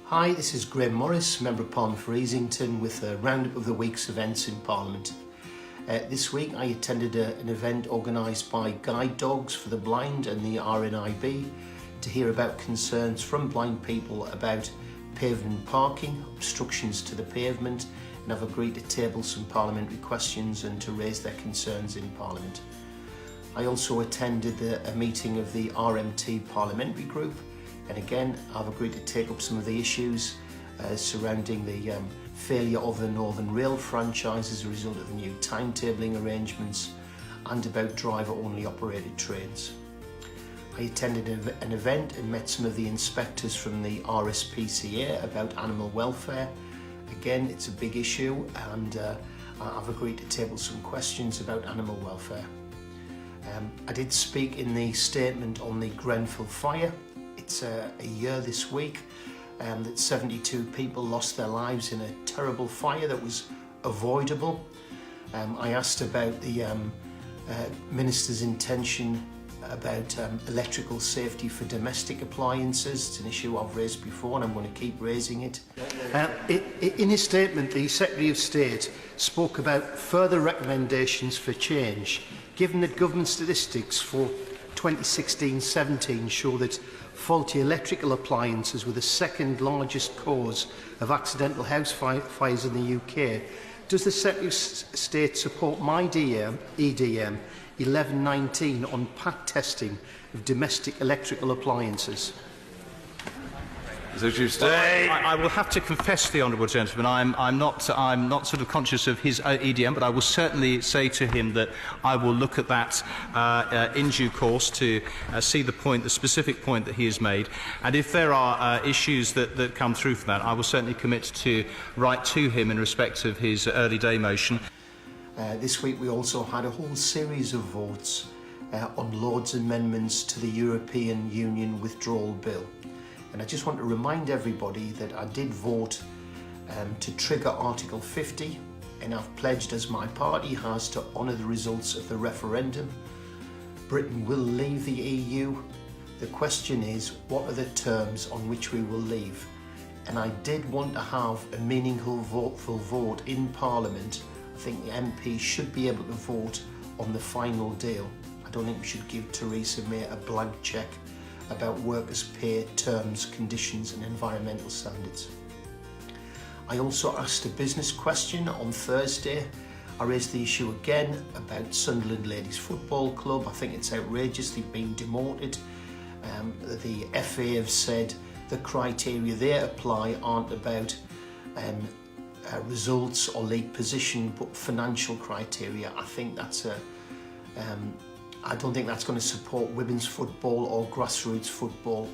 Hi, this is Grahame Morris, Member of Parliament for Easington, with a roundup of the week's events in Parliament. This week I attended an event organised by Guide Dogs for the Blind and the RNIB to hear about concerns from blind people about pavement parking, obstructions to the pavement, and I've agreed to table some parliamentary questions and to raise their concerns in Parliament. I also attended a meeting of the RMT Parliamentary Group, and again I've agreed to take up some of the issues surrounding the failure of the Northern Rail franchise as a result of the new timetabling arrangements and about driver-only operated trains. I attended an event and met some of the inspectors from the RSPCA about animal welfare. Again, it's a big issue, and I've agreed to table some questions about animal welfare. I did speak in the statement on the Grenfell fire. It's a year this week that 72 people lost their lives in a terrible fire that was avoidable. I asked about the Minister's intention about electrical safety for domestic appliances. It's an issue I've raised before and I'm going to keep raising it. In his statement, the Secretary of State spoke about further recommendations for change, given that government statistics for 2016-17 show that faulty electrical appliances were the second largest cause of accidental house fires in the UK. Does the Secretary of State support my EDM 1119 on PAT testing of domestic electrical appliances? I will have to confess to the honourable gentleman, I'm not sort of conscious of his EDM, but I will certainly say to him that I will look at that in due course to see the specific point that he has made, and if there are issues that come through from that, I will certainly commit to write to him in respect of his early day motion. This week we also had a whole series of votes on Lord's amendments to the European Union withdrawal bill. And I just want to remind everybody that I did vote to trigger Article 50, and I've pledged, as my party has, to honour the results of the referendum. Britain will leave the EU. The question is, what are the terms on which we will leave? And I did want to have a meaningful vote in Parliament. I think the MPs should be able to vote on the final deal. I don't think we should give Theresa May a blank cheque about workers' pay, terms, conditions and environmental standards. I also asked a business question on Thursday. I raised the issue again about Sunderland Ladies Football Club. I think it's outrageous they've been demoted. The FA have said the criteria they apply aren't about results or league position, but financial criteria. I don't think that's going to support women's football or grassroots football,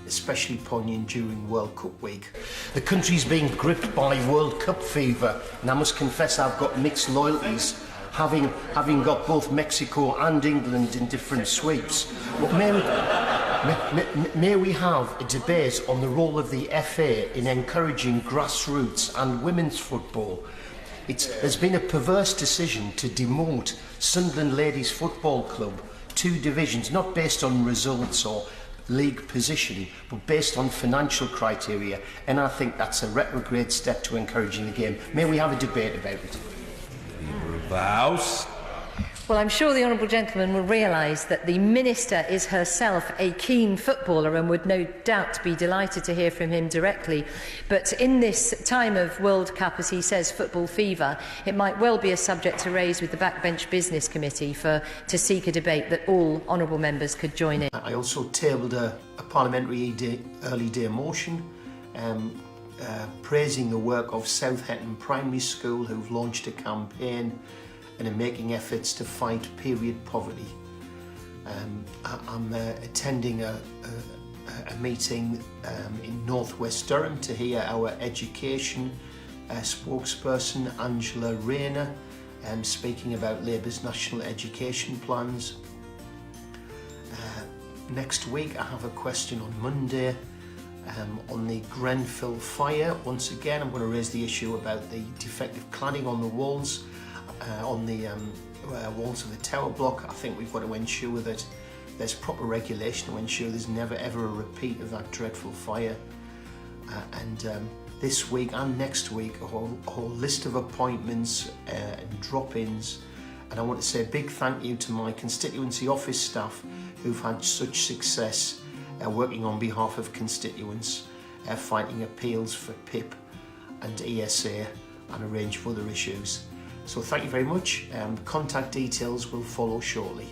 especially poignant during World Cup week. The country's being gripped by World Cup fever, and I must confess I've got mixed loyalties, having got both Mexico and England in different sweeps. But may we have a debate on the role of the FA in encouraging grassroots and women's football? There's been a perverse decision to demote Sunderland Ladies Football Club 2 divisions, not based on results or league position, but based on financial criteria, and I think that's a retrograde step to encouraging the game. May we have a debate about it? Leader of the House. Well, I'm sure the honourable gentleman will realise that the Minister is herself a keen footballer and would no doubt be delighted to hear from him directly. But in this time of World Cup, as he says, football fever, it might well be a subject to raise with the Backbench Business Committee to seek a debate that all honourable members could join in. I also tabled a parliamentary early day motion praising the work of Southampton Primary School, who've launched a campaign and are making efforts to fight period poverty. I'm attending a meeting in North West Durham to hear our education spokesperson Angela Rayner speaking about Labour's national education plans. Next week I have a question on Monday on the Grenfell fire. Once again I'm going to raise the issue about the defective cladding on the walls. On the walls of the tower block. I think we've got to ensure that there's proper regulation to ensure there's never ever a repeat of that dreadful fire. This week and next week, a whole list of appointments and drop-ins. And I want to say a big thank you to my constituency office staff who've had such success working on behalf of constituents, fighting appeals for PIP and ESA and a range of other issues. So thank you very much. Contact details will follow shortly.